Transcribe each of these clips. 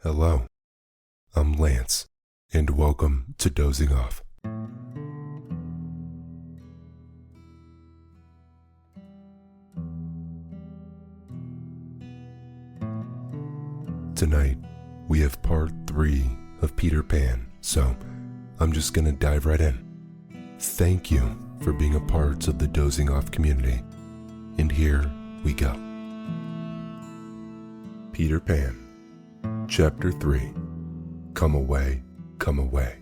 Hello, I'm Lance, and welcome to Dozing Off. Tonight, we have part 3 of Peter Pan, so I'm just gonna dive right in. Thank you for being a part of the Dozing Off community, and here we go. Peter Pan, Chapter 3, Come Away, Come Away.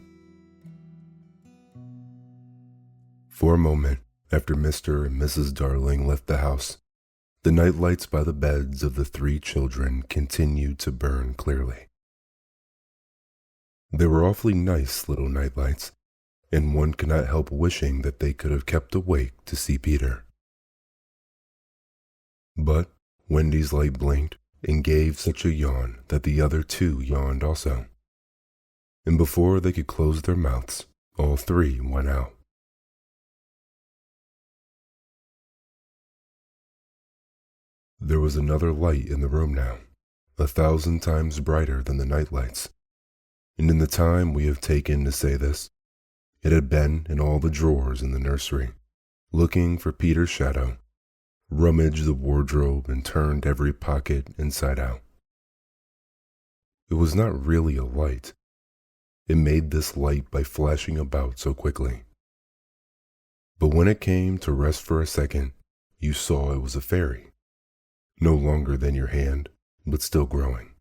For a moment, after Mr. and Mrs. Darling left the house, the night lights by the beds of the 3 children continued to burn clearly. They were awfully nice little night lights, and one could not help wishing that they could have kept awake to see Peter. But Wendy's light blinked and gave such a yawn that the other 2 yawned also. And before they could close their mouths, all 3 went out. There was another light in the room now, 1,000 times brighter than the night lights, and in the time we have taken to say this, it had been in all the drawers in the nursery, looking for Peter's shadow, rummaged the wardrobe and turned every pocket inside out. It was not really a light. It made this light by flashing about so quickly. But when it came to rest for a second, you saw it was a fairy. No longer than your hand, but still growing.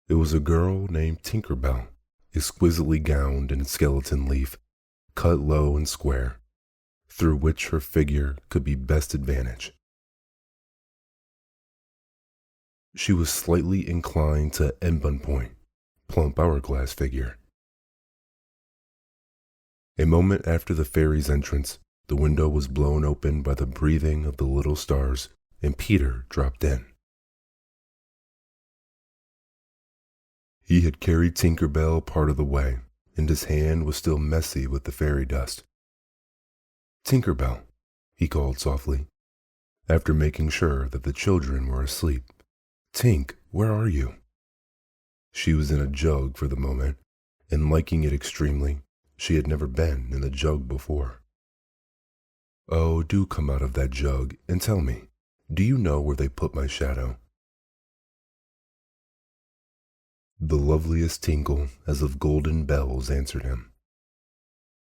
It was a girl named Tinker Bell, exquisitely gowned in skeleton leaf, cut low and square, through which her figure could be best advantage. She was slightly inclined to embonpoint, plump hourglass figure. A moment after the fairy's entrance, the window was blown open by the breathing of the little stars, and Peter dropped in. He had carried Tinker Bell part of the way, and his hand was still messy with the fairy dust. "Tinker Bell," he called softly, after making sure that the children were asleep. "Tink, where are you?" She was in a jug for the moment, and liking it extremely. She had never been in the jug before. "Oh, do come out of that jug and tell me, do you know where they put my shadow?" The loveliest tinkle as of golden bells answered him.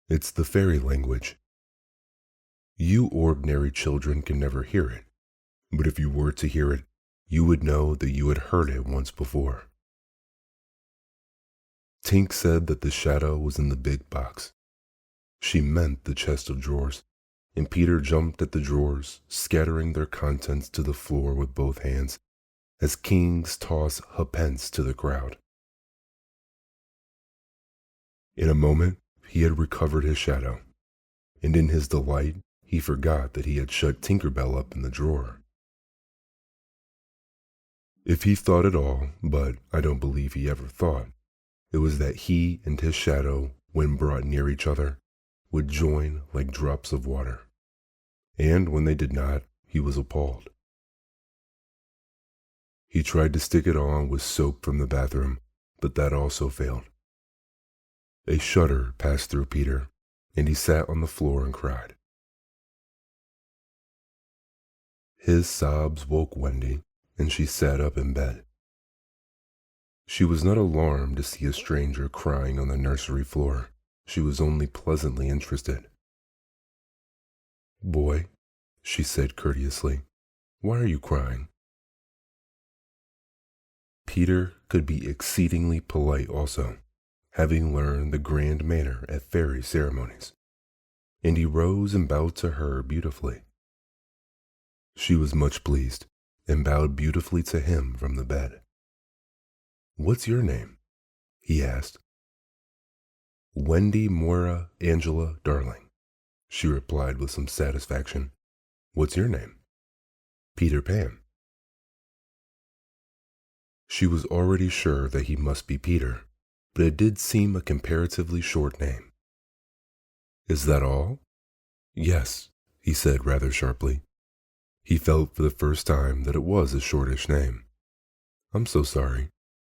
"It's the fairy language. You ordinary children can never hear it, but if you were to hear it, you would know that you had heard it once before." Tink said that the shadow was in the big box. She meant the chest of drawers, and Peter jumped at the drawers, scattering their contents to the floor with both hands, as kings toss ha'pence to the crowd. In a moment, he had recovered his shadow, and in his delight, he forgot that he had shut Tinker Bell up in the drawer. If he thought at all, but I don't believe he ever thought, it was that he and his shadow, when brought near each other, would join like drops of water. And when they did not, he was appalled. He tried to stick it on with soap from the bathroom, but that also failed. A shudder passed through Peter, and he sat on the floor and cried. His sobs woke Wendy, and she sat up in bed. She was not alarmed to see a stranger crying on the nursery floor. She was only pleasantly interested. "Boy," she said courteously, "why are you crying?" Peter could be exceedingly polite also, having learned the grand manner at fairy ceremonies, and he rose and bowed to her beautifully. She was much pleased, and bowed beautifully to him from the bed. "What's your name?" he asked. "Wendy Moira Angela Darling," she replied with some satisfaction. "What's your name?" "Peter Pan." She was already sure that he must be Peter, but it did seem a comparatively short name. "Is that all?" "Yes," he said rather sharply. He felt for the first time that it was a shortish name. I'm so sorry,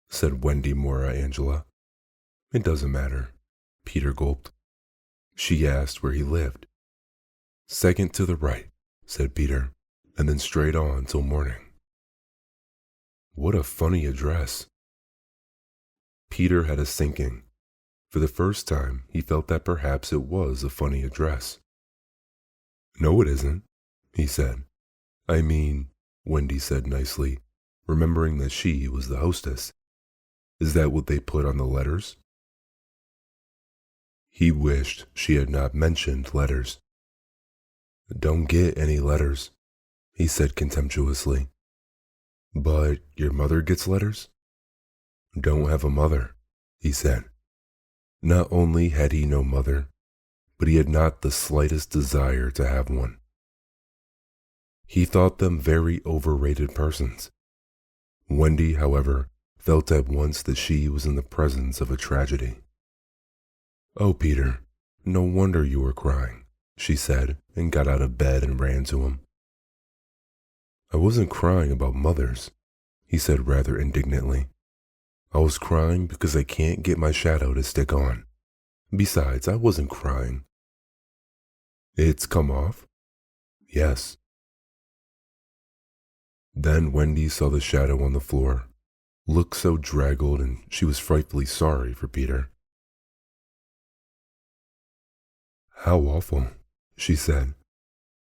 said Wendy Mora Angela. It doesn't matter, Peter gulped. She asked where he lived. Second to the right, said Peter, and then straight on till morning. What a funny address. Peter had a sinking. For the first time, he felt that perhaps it was a funny address. No, it isn't, he said. I mean, Wendy said nicely, remembering that she was the hostess. Is that what they put on the letters? He wished she had not mentioned letters. Don't get any letters, he said contemptuously. But your mother gets letters? Don't have a mother, he said. Not only had he no mother, but he had not the slightest desire to have one. He thought them very overrated persons. Wendy, however, felt at once that she was in the presence of a tragedy. Oh, Peter, no wonder you were crying, she said, and got out of bed and ran to him. I wasn't crying about mothers, he said rather indignantly. I was crying because I can't get my shadow to stick on. Besides, I wasn't crying. It's come off? Yes. Then Wendy saw the shadow on the floor, looked so draggled, and she was frightfully sorry for Peter. How awful, she said,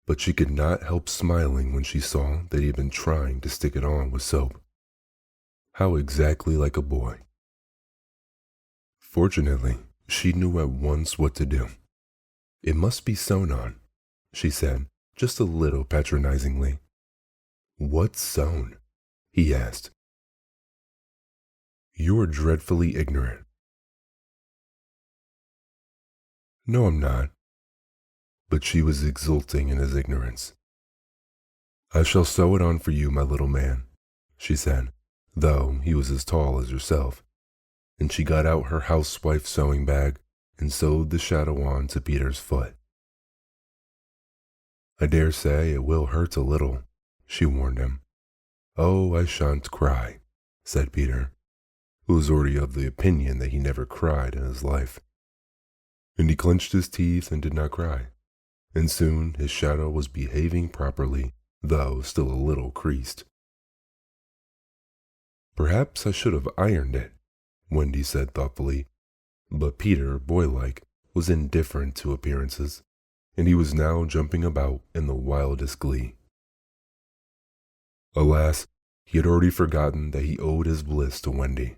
but she could not help smiling when she saw that he had been trying to stick it on with soap. How exactly like a boy. Fortunately, she knew at once what to do. It must be sewn on, she said, just a little patronizingly. What's sewn? He asked. You are dreadfully ignorant. No, I'm not. But she was exulting in his ignorance. I shall sew it on for you, my little man, she said, though he was as tall as herself, and she got out her housewife's sewing bag and sewed the shadow on to Peter's foot. I dare say it will hurt a little, she warned him. Oh, I shan't cry, said Peter, who was already of the opinion that he never cried in his life. And he clenched his teeth and did not cry, and soon his shadow was behaving properly, though still a little creased. Perhaps I should have ironed it, Wendy said thoughtfully, but Peter, boylike, was indifferent to appearances, and he was now jumping about in the wildest glee. Alas, he had already forgotten that he owed his bliss to Wendy.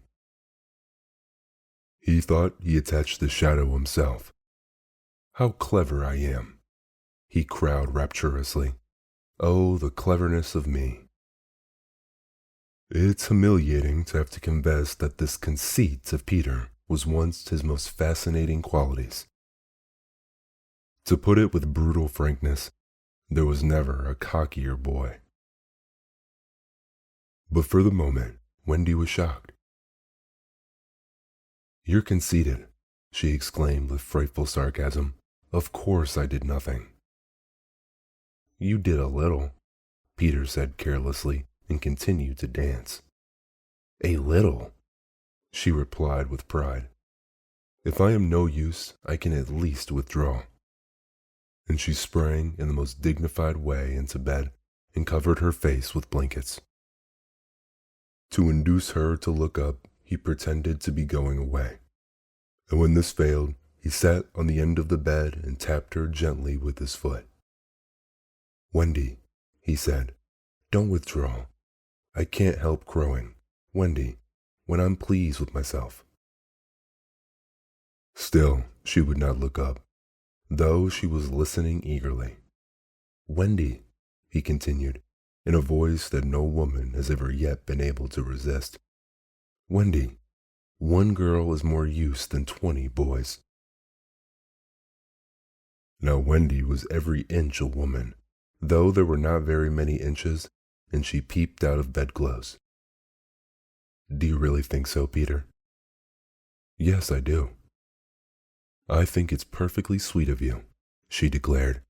He thought he attached the shadow himself. How clever I am, he crowed rapturously. Oh, the cleverness of me. It's humiliating to have to confess that this conceit of Peter was once his most fascinating qualities. To put it with brutal frankness, there was never a cockier boy. But for the moment, Wendy was shocked. You're conceited, she exclaimed with frightful sarcasm. Of course I did nothing. You did a little, Peter said carelessly, and continued to dance. A little, she replied with pride. If I am no use, I can at least withdraw. And she sprang in the most dignified way into bed and covered her face with blankets. To induce her to look up, he pretended to be going away. And when this failed, he sat on the end of the bed and tapped her gently with his foot. Wendy, he said, don't withdraw. I can't help crowing. Wendy, when I'm pleased with myself. Still, she would not look up, though she was listening eagerly. Wendy, he continued, in a voice that no woman has ever yet been able to resist. Wendy, one girl is more use than 20 boys. Now Wendy was every inch a woman, though there were not very many inches, and she peeped out of bedclothes. Do you really think so, Peter? Yes, I do. I think it's perfectly sweet of you, she declared.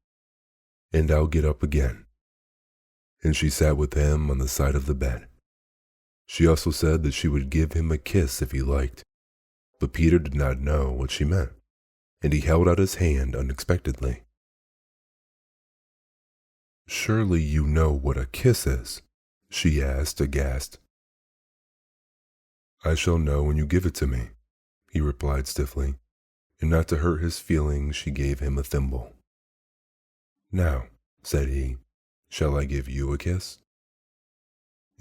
And I'll get up again. And she sat with him on the side of the bed. She also said that she would give him a kiss if he liked, but Peter did not know what she meant, and he held out his hand unexpectedly. "Surely you know what a kiss is?" she asked, aghast. "I shall know when you give it to me," he replied stiffly, and not to hurt his feelings she gave him a thimble. "Now," said he, "shall I give you a kiss?"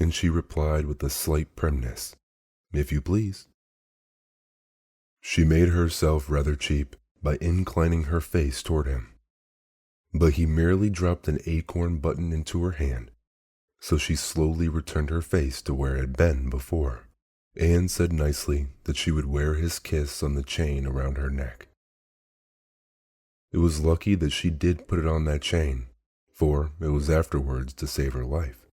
And she replied with a slight primness, "If you please." She made herself rather cheap by inclining her face toward him, but he merely dropped an acorn button into her hand, so she slowly returned her face to where it had been before, and said nicely that she would wear his kiss on the chain around her neck. It was lucky that she did put it on that chain, for it was afterwards to save her life.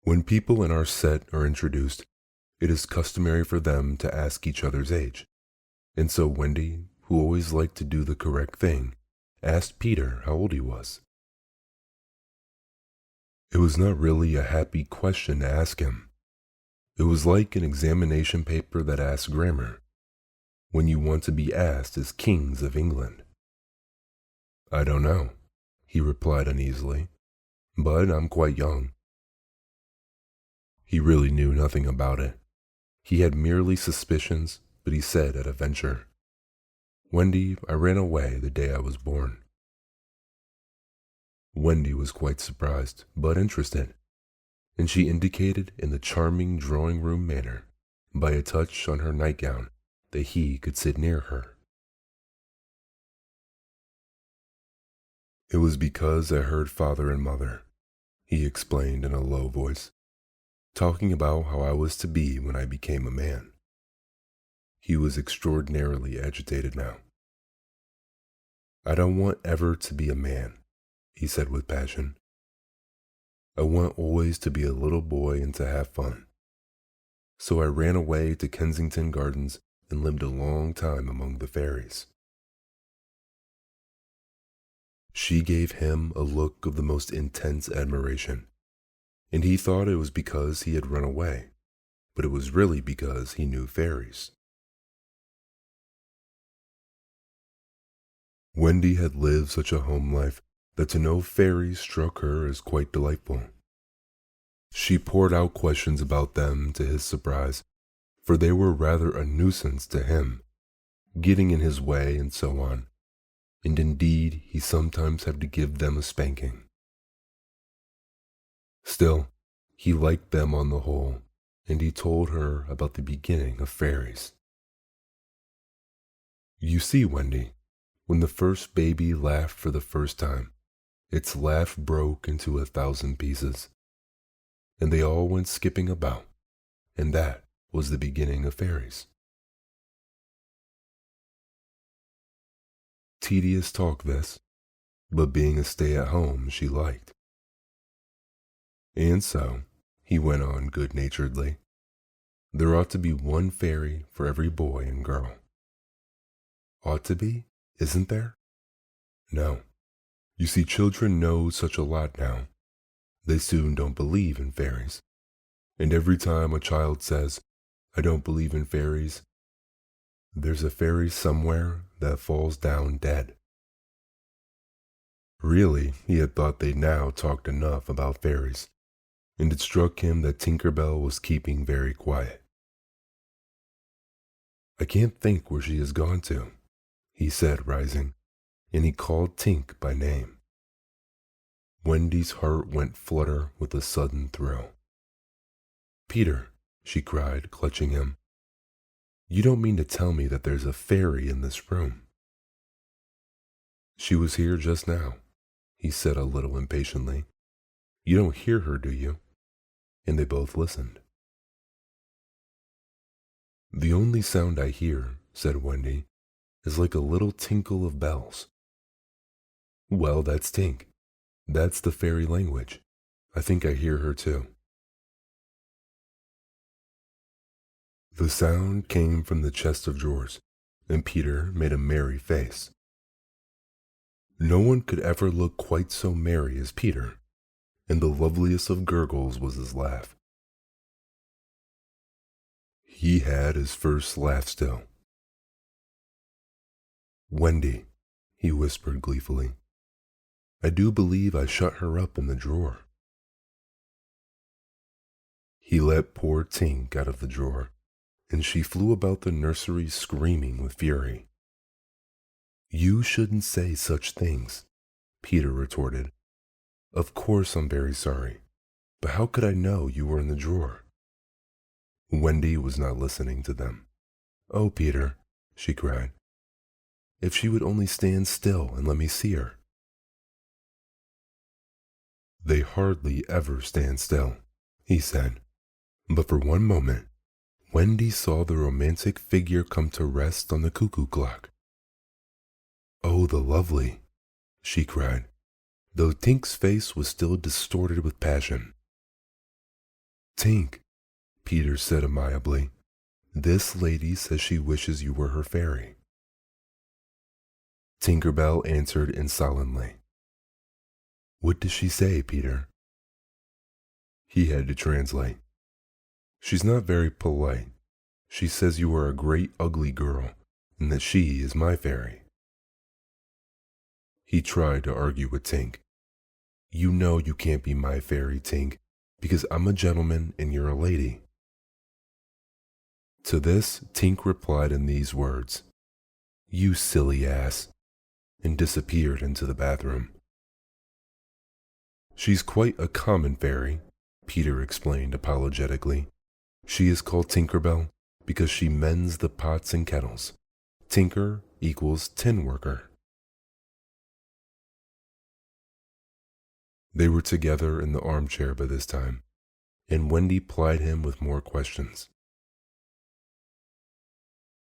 When people in our set are introduced, it is customary for them to ask each other's age, and so Wendy, who always liked to do the correct thing, asked Peter how old he was. It was not really a happy question to ask him. It was like an examination paper that asks grammar, when you want to be asked as kings of England. "I don't know," he replied uneasily, "but I'm quite young." He really knew nothing about it. He had merely suspicions, but he said at a venture, "Wendy, I ran away the day I was born." Wendy was quite surprised, but interested, and she indicated in the charming drawing-room manner, by a touch on her nightgown, that he could sit near her. "It was because I heard father and mother," he explained in a low voice, talking about how I was to be when I became a man. He was extraordinarily agitated now. "I don't want ever to be a man," he said with passion. "I want always to be a little boy and to have fun. So I ran away to Kensington Gardens and lived a long time among the fairies." She gave him a look of the most intense admiration, and he thought it was because he had run away, but it was really because he knew fairies. Wendy had lived such a home life that to know fairies struck her as quite delightful. She poured out questions about them to his surprise, for they were rather a nuisance to him, getting in his way and so on, and indeed he sometimes had to give them a spanking. Still, he liked them on the whole, and he told her about the beginning of fairies. "You see, Wendy, when the first baby laughed for the first time, its laugh broke into 1,000 pieces, and they all went skipping about, and that was the beginning of fairies." Tedious talk this, but being a stay-at-home she liked. "And so," he went on good-naturedly, "there ought to be one fairy for every boy and girl." "Ought to be? Isn't there?" "No. You see, children know such a lot now. They soon don't believe in fairies. And every time a child says, 'I don't believe in fairies,' there's a fairy somewhere that falls down dead." Really, he had thought they now talked enough about fairies, and it struck him that Tinker Bell was keeping very quiet. "I can't think where she has gone to," he said, rising, and he called Tink by name. Wendy's heart went flutter with a sudden thrill. "Peter," she cried, clutching him, "you don't mean to tell me that there's a fairy in this room?" "She was here just now," he said a little impatiently. "You don't hear her, do you?" And they both listened. "The only sound I hear," said Wendy, "is like a little tinkle of bells." "Well, that's Tink. That's the fairy language. I think I hear her too." The sound came from the chest of drawers, and Peter made a merry face. No one could ever look quite so merry as Peter, and the loveliest of gurgles was his laugh. He had his first laugh still. "Wendy," he whispered gleefully, "I do believe I shut her up in the drawer." He let poor Tink out of the drawer, and she flew about the nursery screaming with fury. "You shouldn't say such things," Peter retorted. "Of course I'm very sorry, but how could I know you were in the drawer?" Wendy was not listening to them. "Oh, Peter," she cried, "if she would only stand still and let me see her." "They hardly ever stand still," he said, but for one moment Wendy saw the romantic figure come to rest on the cuckoo clock. "Oh, the lovely," she cried, though Tink's face was still distorted with passion. "Tink," Peter said amiably, "this lady says she wishes you were her fairy." Tinker Bell answered insolently. "What does she say, Peter?" He had to translate. "She's not very polite. She says you are a great ugly girl, and that she is my fairy." He tried to argue with Tink. "You know you can't be my fairy, Tink, because I'm a gentleman and you're a lady." To this, Tink replied in these words, "You silly ass," and disappeared into the bathroom. "She's quite a common fairy," Peter explained apologetically. "She is called Tinkerbell because she mends the pots and kettles. Tinker equals tin worker." They were together in the armchair by this time, and Wendy plied him with more questions.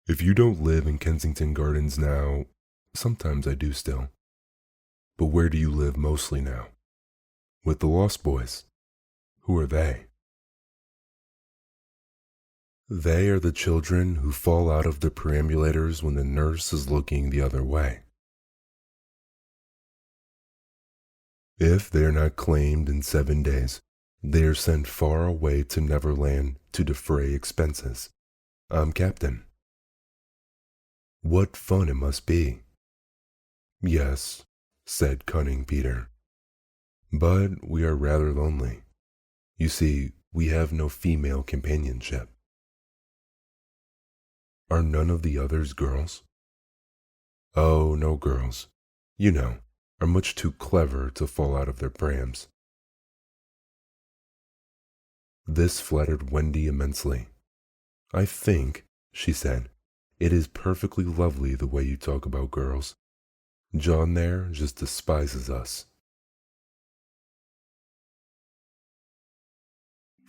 "If you don't live in Kensington Gardens now, sometimes I do still. But where do you live mostly now?" "With the Lost Boys." "Who are they?" "They are the children who fall out of the perambulators when the nurse is looking the other way. If they are not claimed in 7 days, they are sent far away to Neverland to defray expenses. I'm captain." "What fun it must be." "Yes," said cunning Peter, "but we are rather lonely. You see, we have no female companionship." "Are none of the others girls?" "Oh, no girls. You know, are much too clever to fall out of their prams." This flattered Wendy immensely. "I think," she said, "it is perfectly lovely the way you talk about girls. John there just despises us."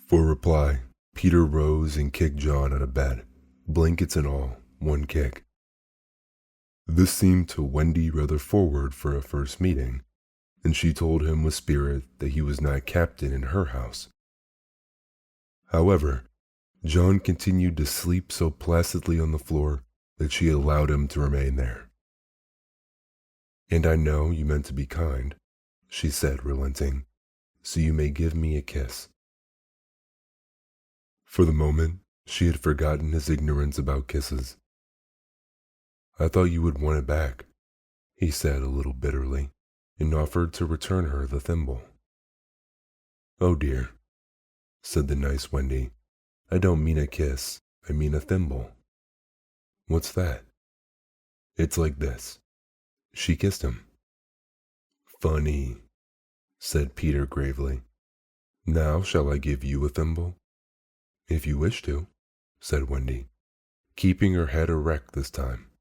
For reply, Peter rose and kicked John out of bed, blankets and all, one kick. This seemed to Wendy rather forward for a first meeting, and she told him with spirit that he was not captain in her house. However, John continued to sleep so placidly on the floor that she allowed him to remain there. "And I know you meant to be kind," she said, relenting, "so you may give me a kiss." For the moment, she had forgotten his ignorance about kisses. "I thought you would want it back," he said a little bitterly, and offered to return her the thimble. "Oh dear," said the nice Wendy, "I don't mean a kiss, I mean a thimble." "What's that?" "It's like this." She kissed him. "Funny," said Peter gravely. "Now shall I give you a thimble?" "If you wish to," said Wendy, keeping her head erect this time.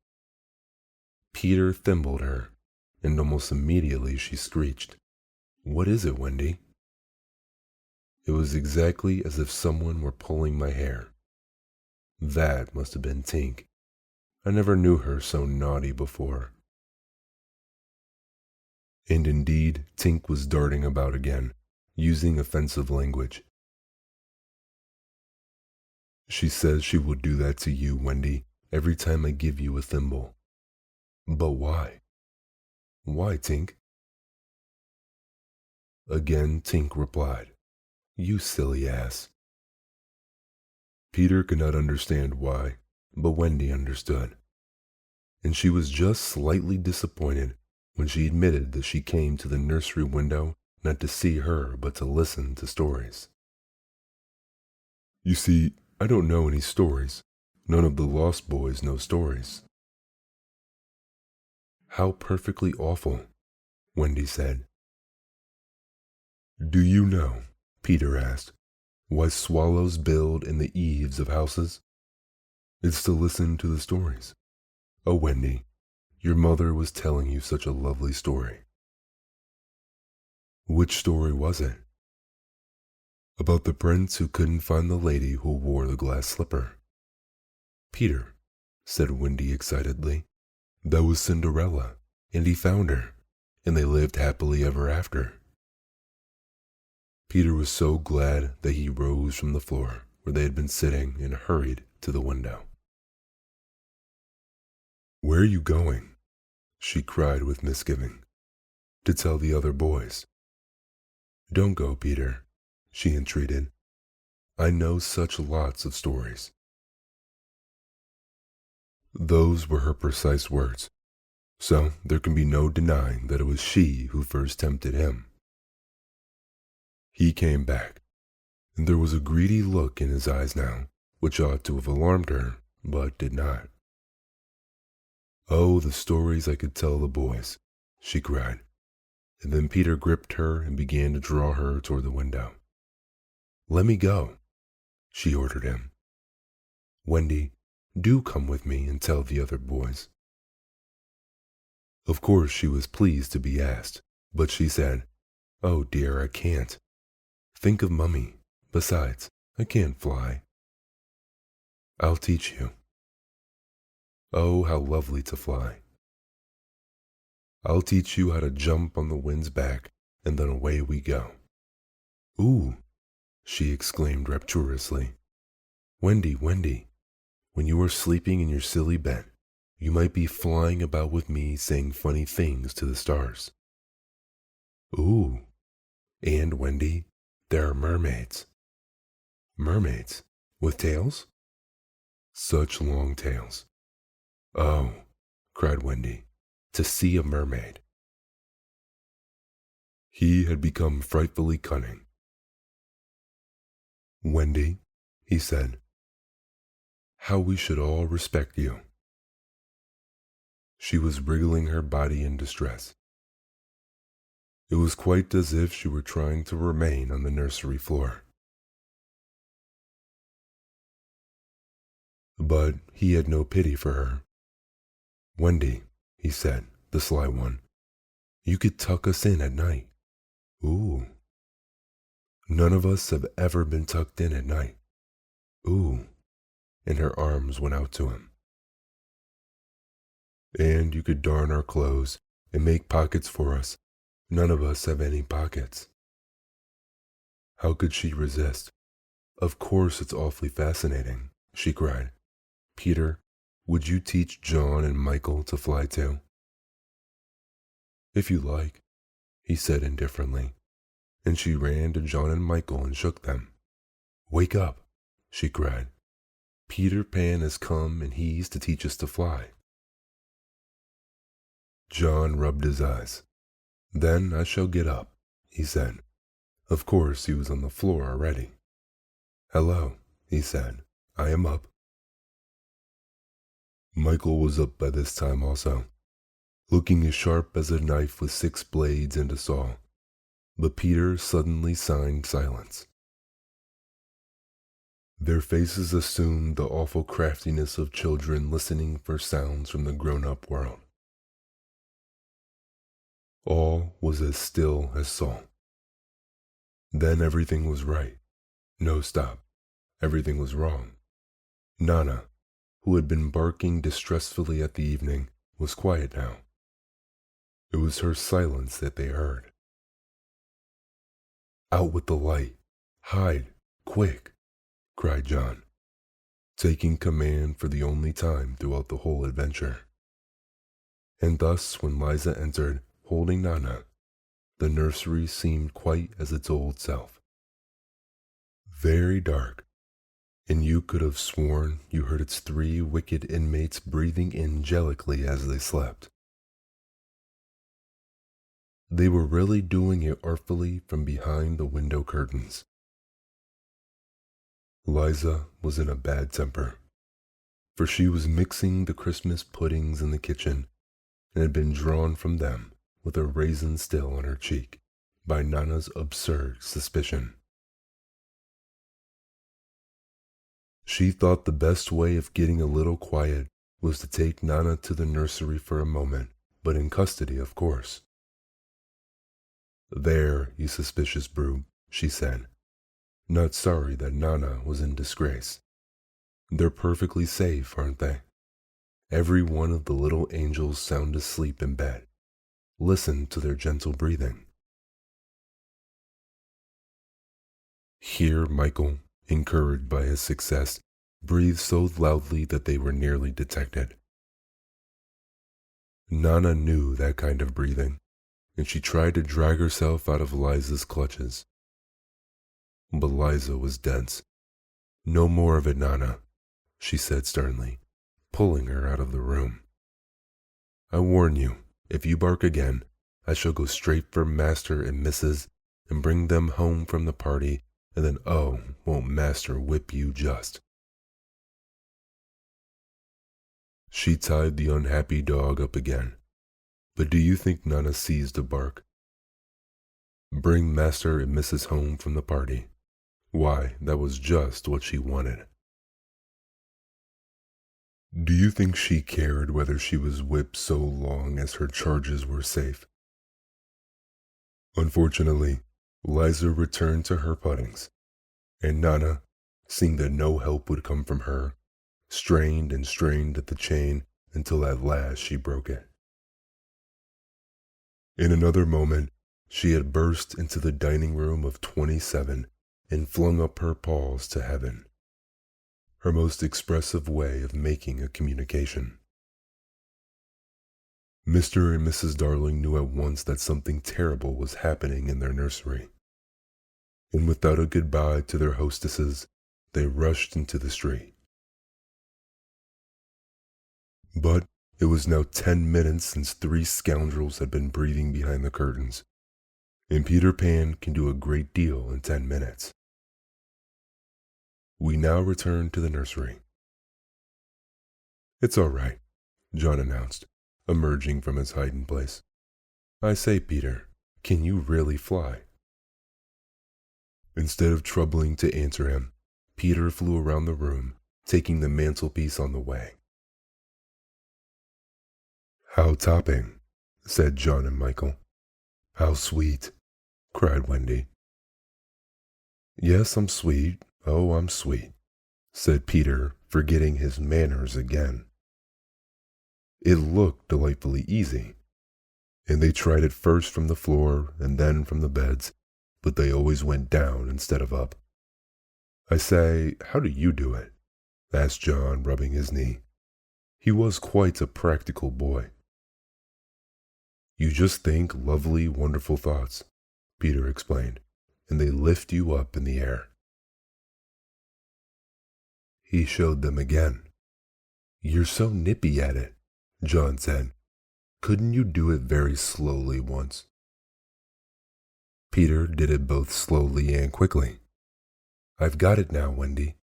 Peter thimbled her, and almost immediately she screeched, "What is it, Wendy?" It was exactly as if someone were pulling my hair. That must have been Tink. I never knew her so naughty before. And indeed, Tink was darting about again, using offensive language. "She says she will do that to you, Wendy, every time I give you a thimble." "But why?" "Why, Tink?" Again Tink replied, "You silly ass." Peter could not understand why, but Wendy understood, and she was just slightly disappointed when she admitted that she came to the nursery window not to see her but to listen to stories. "You see, I don't know any stories. None of the Lost Boys know stories." "How perfectly awful," Wendy said. "Do you know," Peter asked, "why swallows build in the eaves of houses? It's to listen to the stories. Oh, Wendy, your mother was telling you such a lovely story." "Which story was it?" "About the prince who couldn't find the lady who wore the glass slipper." "Peter," said Wendy excitedly, "that was Cinderella, and he found her, and they lived happily ever after." Peter was so glad that he rose from the floor where they had been sitting and hurried to the window. "Where are you going?" she cried with misgiving. "To tell the other boys." "Don't go, Peter," she entreated. "I know such lots of stories." Those were her precise words, so there can be no denying that it was she who first tempted him. He came back, and there was a greedy look in his eyes now, which ought to have alarmed her, but did not. "Oh, the stories I could tell the boys," she cried, and then Peter gripped her and began to draw her toward the window. "Let me go," she ordered him. "Wendy, do come with me and tell the other boys." Of course she was pleased to be asked, but she said, "Oh dear, I can't. Think of Mummy. Besides, I can't fly." "I'll teach you." "Oh, how lovely to fly." "I'll teach you how to jump on the wind's back, and then away we go." "Ooh," she exclaimed rapturously. "Wendy, Wendy, when you are sleeping in your silly bed, you might be flying about with me saying funny things to the stars." "Ooh, and Wendy, there are mermaids." "Mermaids? With tails?" "Such long tails." "Oh," cried Wendy, "to see a mermaid." He had become frightfully cunning. "Wendy," he said, "how we should all respect you." She was wriggling her body in distress. It was quite as if she were trying to remain on the nursery floor. But he had no pity for her. "Wendy," he said, the sly one, "you could tuck us in at night." "Ooh." "None of us have ever been tucked in at night." "Ooh." And her arms went out to him. "And you could darn our clothes and make pockets for us. None of us have any pockets." How could she resist? "Of course it's awfully fascinating," she cried. "Peter, would you teach John and Michael to fly too?" "If you like," he said indifferently, and she ran to John and Michael and shook them. "Wake up," she cried. "Peter Pan has come and he's to teach us to fly." John rubbed his eyes. "Then I shall get up," he said. Of course he was on the floor already. "Hello," he said. "I am up." Michael was up by this time also, looking as sharp as a knife with 6 blades and a saw. But Peter suddenly signed silence. Their faces assumed the awful craftiness of children listening for sounds from the grown-up world. All was as still as salt. Then everything was right. No, stop. Everything was wrong. Nana, who had been barking distressfully at the evening, was quiet now. It was her silence that they heard. "Out with the light! Hide! Quick!" cried John, taking command for the only time throughout the whole adventure. And thus when Liza entered, holding Nana, the nursery seemed quite as its old self. Very dark, and you could have sworn you heard its three wicked inmates breathing angelically as they slept. They were really doing it artfully from behind the window curtains. Liza was in a bad temper, for she was mixing the Christmas puddings in the kitchen and had been drawn from them with a raisin still on her cheek by Nana's absurd suspicion. She thought the best way of getting a little quiet was to take Nana to the nursery for a moment, but in custody, of course. "There, you suspicious brute," she said, not sorry that Nana was in disgrace. "They're perfectly safe, aren't they? Every one of the little angels sound asleep in bed. Listen to their gentle breathing." Here Michael, encouraged by his success, breathed so loudly that they were nearly detected. Nana knew that kind of breathing, and she tried to drag herself out of Liza's clutches. But Liza was dense. "No more of it, Nana," she said sternly, pulling her out of the room. "I warn you, if you bark again, I shall go straight for Master and Mrs. and bring them home from the party, and then won't Master whip you just." She tied the unhappy dog up again. But do you think Nana ceased to bark? Bring Master and Mrs. home from the party. Why, that was just what she wanted. Do you think she cared whether she was whipped so long as her charges were safe? Unfortunately, Liza returned to her puddings, and Nana, seeing that no help would come from her, strained and strained at the chain until at last she broke it. In another moment, she had burst into the dining room of 27 and flung up her paws to heaven, her most expressive way of making a communication. Mr. and Mrs. Darling knew at once that something terrible was happening in their nursery, and without a goodbye to their hostesses, they rushed into the street. But it was now 10 minutes since 3 scoundrels had been breathing behind the curtains, and Peter Pan can do a great deal in 10 minutes. We now return to the nursery. "It's all right," John announced, emerging from his hiding place. "I say, Peter, can you really fly?" Instead of troubling to answer him, Peter flew around the room, taking the mantelpiece on the way. "How topping," said John and Michael. "How sweet," cried Wendy. "Yes, I'm sweet. Oh, I'm sweet," said Peter, forgetting his manners again. It looked delightfully easy, and they tried it first from the floor and then from the beds, but they always went down instead of up. "I say, how do you do it?" asked John, rubbing his knee. He was quite a practical boy. "You just think lovely, wonderful thoughts," Peter explained, "and they lift you up in the air." He showed them again. "You're so nippy at it," John said. "Couldn't you do it very slowly once?" Peter did it both slowly and quickly. "I've got it now, Wendy,"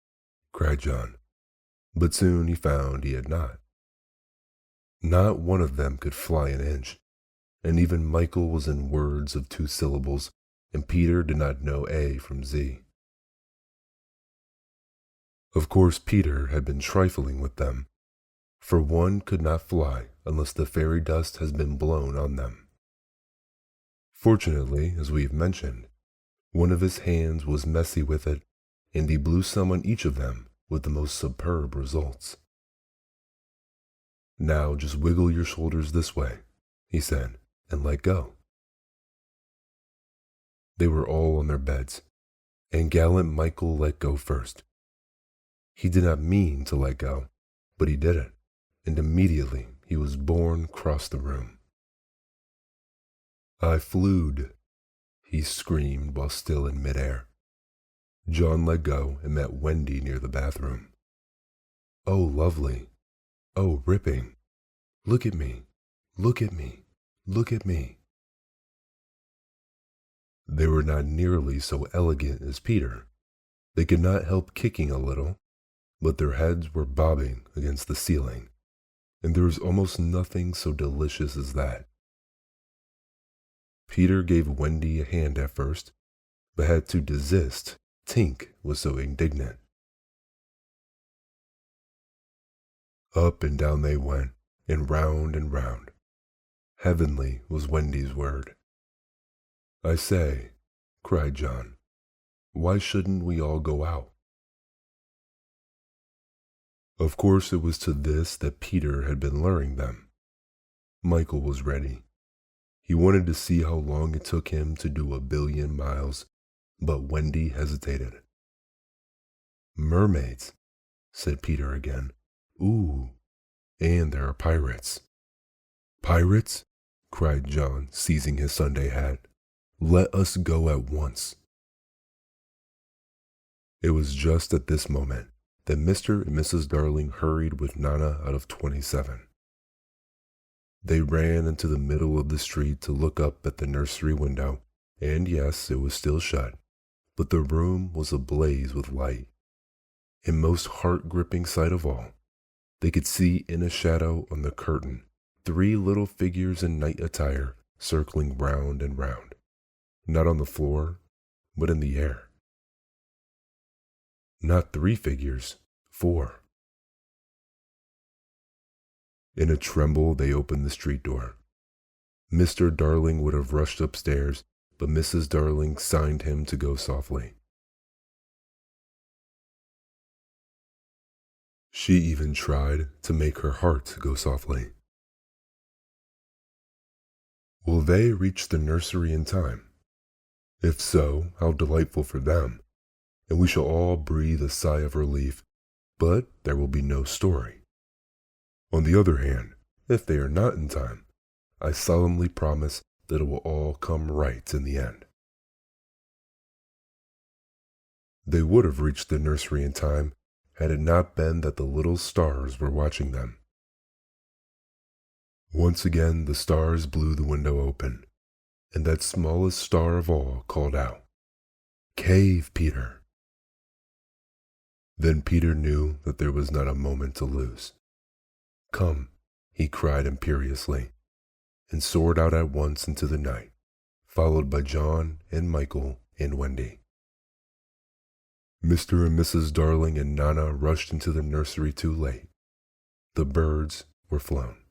cried John. But soon he found he had not. Not one of them could fly an inch, and even Michael was in words of 2 syllables, and Peter did not know A from Z. Of course, Peter had been trifling with them, for one could not fly unless the fairy dust has been blown on them. Fortunately, as we have mentioned, one of his hands was messy with it, and he blew some on each of them with the most superb results. "Now just wiggle your shoulders this way," he said, "and let go." They were all on their beds, and gallant Michael let go first. He did not mean to let go, but he did it, and immediately he was borne across the room. "I flewed," he screamed while still in midair. John let go and met Wendy near the bathroom. "Oh, lovely. Oh, ripping. Look at me. Look at me. Look at me." They were not nearly so elegant as Peter. They could not help kicking a little, but their heads were bobbing against the ceiling, and there was almost nothing so delicious as that. Peter gave Wendy a hand at first, but had to desist. Tink was so indignant. Up and down they went, and round and round. Heavenly was Wendy's word. "I say," cried John, "why shouldn't we all go out?" Of course it was to this that Peter had been luring them. Michael was ready. He wanted to see how long it took him to do 1,000,000,000 miles, but Wendy hesitated. "Mermaids," said Peter again. "Ooh, and there are pirates." "Pirates?" cried John, seizing his Sunday hat. "Let us go at once." It was just at this moment that Mr. and Mrs. Darling hurried with Nana out of 27. They ran into the middle of the street to look up at the nursery window, and yes, it was still shut, but the room was ablaze with light. And most heart-gripping sight of all, they could see in a shadow on the curtain 3 little figures in night attire circling round and round, not on the floor, but in the air. Not 3 figures, 4. In a tremble, they opened the street door. Mr. Darling would have rushed upstairs, but Mrs. Darling signed him to go softly. She even tried to make her heart go softly. Will they reach the nursery in time? If so, how delightful for them, and we shall all breathe a sigh of relief, but there will be no story. On the other hand, if they are not in time, I solemnly promise that it will all come right in the end. They would have reached the nursery in time had it not been that the little stars were watching them. Once again the stars blew the window open, and that smallest star of all called out, "Cave, Peter!" Then Peter knew that there was not a moment to lose. "Come," he cried imperiously, and soared out at once into the night, followed by John and Michael and Wendy. Mr. and Mrs. Darling and Nana rushed into the nursery too late. The birds were flown.